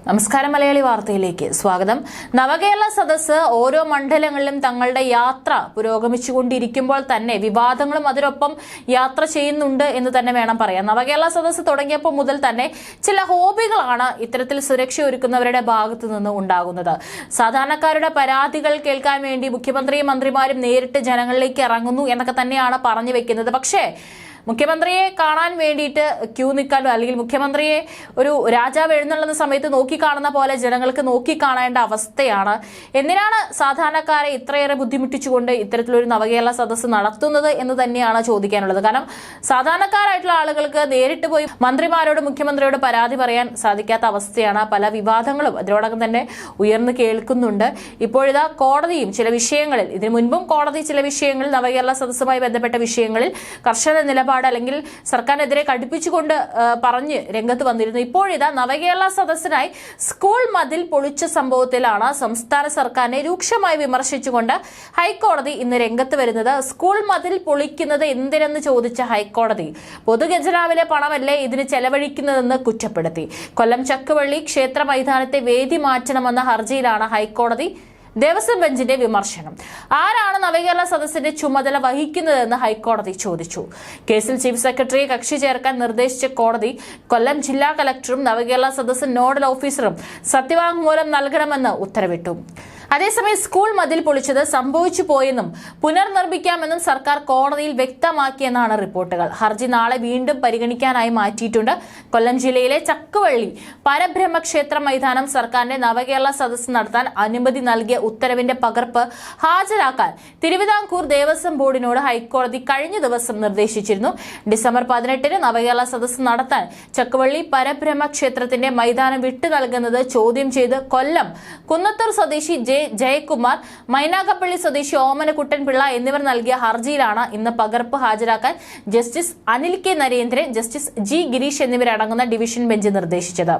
നമസ്കാരം. മലയാളി വാർത്തയിലേക്ക് സ്വാഗതം. നവകേരള സദസ്സ് ഓരോ മണ്ഡലങ്ങളിലും തങ്ങളുടെ യാത്ര പുരോഗമിച്ചുകൊണ്ടിരിക്കുമ്പോൾ തന്നെ വിവാദങ്ങളും അതിനൊപ്പം യാത്ര ചെയ്യുന്നുണ്ട് എന്ന് തന്നെ വേണം പറയാൻ. നവകേരള സദസ്സ് തുടങ്ങിയപ്പോൾ മുതൽ തന്നെ ചില ഹോബികളാണ് ഇത്തരത്തിൽ സുരക്ഷ ഒരുക്കുന്നവരുടെ ഭാഗത്തു നിന്ന് ഉണ്ടാകുന്നത്. സാധാരണക്കാരുടെ പരാതികൾ കേൾക്കാൻ വേണ്ടി മുഖ്യമന്ത്രിയും മന്ത്രിമാരും നേരിട്ട് ജനങ്ങളിലേക്ക് ഇറങ്ങുന്നു എന്നൊക്കെ തന്നെയാണ് പറഞ്ഞു വെക്കുന്നത്. പക്ഷേ മുഖ്യമന്ത്രിയെ കാണാൻ വേണ്ടിയിട്ട് ക്യൂ നിൽക്കാനോ അല്ലെങ്കിൽ മുഖ്യമന്ത്രിയെ ഒരു രാജാവ് എഴുന്നള്ളുന്ന സമയത്ത് നോക്കിക്കാണുന്ന പോലെ ജനങ്ങൾക്ക് നോക്കിക്കാണേണ്ട അവസ്ഥയാണ്. എന്തിനാണ് സാധാരണക്കാരെ ഇത്രയേറെ ബുദ്ധിമുട്ടിച്ചുകൊണ്ട് ഇത്തരത്തിലൊരു നവകേരള സദസ്സ് നടത്തുന്നത് എന്ന് തന്നെയാണ് ചോദിക്കാനുള്ളത്. കാരണം സാധാരണക്കാരായിട്ടുള്ള ആളുകൾക്ക് നേരിട്ട് പോയി മന്ത്രിമാരോട് മുഖ്യമന്ത്രിയോട് പരാതി പറയാൻ സാധിക്കാത്ത അവസ്ഥയാണ്. പല വിവാദങ്ങളും അതിനോടകം തന്നെ ഉയർന്നു കേൾക്കുന്നുണ്ട്. ഇപ്പോഴിതാ കോടതിയും ചില വിഷയങ്ങളിൽ, ഇതിനു മുൻപും കോടതി ചില വിഷയങ്ങളിൽ നവകേരള സദസ്സുമായി ബന്ധപ്പെട്ട വിഷയങ്ങളിൽ കർശന നിലപാട് അല്ലെങ്കിൽ സർക്കാരിനെതിരെ കടുപ്പിച്ചുകൊണ്ട് പറഞ്ഞ് രംഗത്ത് വന്നിരുന്നു. ഇപ്പോഴിതാ നവകേരള സദസ്സിനായി സ്കൂൾ മതിൽ പൊളിച്ച സംഭവത്തിലാണ് സംസ്ഥാന സർക്കാരിനെ രൂക്ഷമായി വിമർശിച്ചുകൊണ്ട് ഹൈക്കോടതി ഇന്ന് രംഗത്ത് വരുന്നത്. സ്കൂൾ മതിൽ പൊളിക്കുന്നത് എന്തിനെന്ന് ചോദിച്ച ഹൈക്കോടതി പൊതുഖജനാവിലെ പണമല്ലേ ഇതിന് ചെലവഴിക്കുന്നതെന്ന് കുറ്റപ്പെടുത്തി. കൊല്ലം ചക്കുവള്ളി ക്ഷേത്ര മൈതാനത്തെ വേദി മാറ്റണമെന്ന ഹർജിയിലാണ് ഹൈക്കോടതി ദേവസ്വം ബെഞ്ചിന്റെ വിമർശനം. ആരാണ് നവകേരള സദസ്സിന്റെ ചുമതല വഹിക്കുന്നതെന്ന് ഹൈക്കോടതി ചോദിച്ചു. കേസിൽ ചീഫ് സെക്രട്ടറിയെ കക്ഷി ചേർക്കാൻ നിർദ്ദേശിച്ച കോടതി കൊല്ലം ജില്ലാ കലക്ടറും നവകേരള സദസ്സ് നോഡൽ ഓഫീസറും സത്യവാങ്മൂലം നൽകണമെന്ന് ഉത്തരവിട്ടു. അതേസമയം സ്കൂൾ മതിൽ പൊളിച്ചത് സംഭവിച്ചു പോയെന്നും പുനർനിർമ്മിക്കാമെന്നും സർക്കാർ കോടതിയിൽ വ്യക്തമാക്കിയെന്നാണ് റിപ്പോർട്ടുകൾ. ഹർജി നാളെ വീണ്ടും പരിഗണിക്കാനായി മാറ്റിയിട്ടുണ്ട്. കൊല്ലം ജില്ലയിലെ ചക്കുവള്ളി പരബ്രഹ്മക്ഷേത്ര മൈതാനം സർക്കാരിന്റെ നവകേരള സദസ്സ് നടത്താൻ അനുമതി നൽകിയ ഉത്തരവിന്റെ പകർപ്പ് ഹാജരാക്കാൻ തിരുവിതാംകൂർ ദേവസ്വം ബോർഡിനോട് ഹൈക്കോടതി കഴിഞ്ഞ ദിവസം നിർദ്ദേശിച്ചിരുന്നു. ഡിസംബർ 18 നവകേരള സദസ്സ് നടത്താൻ ചക്കുവള്ളി പരബ്രഹ്മക്ഷേത്രത്തിന്റെ മൈതാനം വിട്ടു നൽകുന്നത് ചോദ്യം ചെയ്ത് കൊല്ലം കുന്നത്തൂർ സ്വദേശി ജയകുമാർ, മൈനാഗപ്പള്ളി സ്വദേശി ഓമനക്കുട്ടൻ പിള്ള എന്നിവർ നൽകിയ ഹർജിയിലാണ് ഇന്ന് പകർപ്പ് ഹാജരാക്കാൻ justice Anil K Narendran, justice G Girish എന്നിവരടങ്ങുന്ന ഡിവിഷൻ ബെഞ്ച് നിർദ്ദേശിച്ചത്.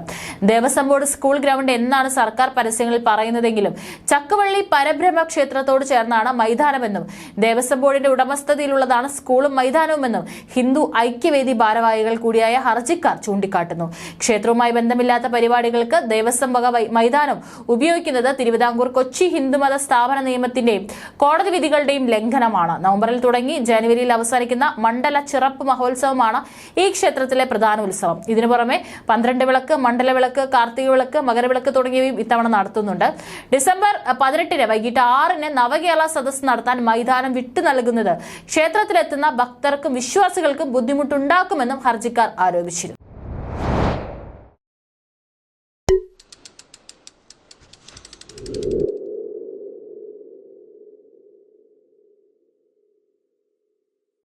ദേവസ്വം ബോർഡ് സ്കൂൾ ഗ്രൗണ്ട് എന്നാണ് സർക്കാർ പരസ്യങ്ങളിൽ പറയുന്നതെങ്കിലും ചക്കുവള്ളി പരബ്രഹ്മ ക്ഷേത്രത്തോട് ചേർന്നാണ് മൈതാനമെന്നും ദേവസ്വം ബോർഡിന്റെ ഉടമസ്ഥതയിലുള്ളതാണ് സ്കൂളും മൈതാനവുമെന്നും ഹിന്ദു ഐക്യവേദി ഭാരവാഹികൾ കൂടിയായ ഹർജിക്കാർ ചൂണ്ടിക്കാട്ടുന്നു. ക്ഷേത്രവുമായി ബന്ധമില്ലാത്ത പരിപാടികൾക്ക് ദേവസ്വം വക മൈതാനം ഉപയോഗിക്കുന്നത് തിരുവിതാംകൂർ കൊച്ചി ഹിന്ദുമത സ്ഥാപന നിയമത്തിന്റെയും കോടതി വിധികളുടെയും ലംഘനമാണ്. നവംബറിൽ തുടങ്ങി ജനുവരിയിൽ അവസാനിക്കുന്ന മണ്ഡല ചിറപ്പ് മഹോത്സവമാണ് ഈ ക്ഷേത്രത്തിലെ പ്രധാന ഉത്സവം. ഇതിനു പുറമെ 12 വിളക്ക്, മണ്ഡലവിളക്ക്, കാർത്തിക വിളക്ക്, മകരവിളക്ക് തുടങ്ങിയവയും ഇത്തവണ നടത്തുന്നുണ്ട്. ഡിസംബർ 18 വൈകിട്ട് 6 നവകേരള സദസ്സ് നടത്താൻ മൈതാനം വിട്ടു നൽകുന്നത് ക്ഷേത്രത്തിലെത്തുന്ന ഭക്തർക്കും വിശ്വാസികൾക്കും ബുദ്ധിമുട്ടുണ്ടാക്കുമെന്നും ഹർജിക്കാർ ആരോപിച്ചിരുന്നു.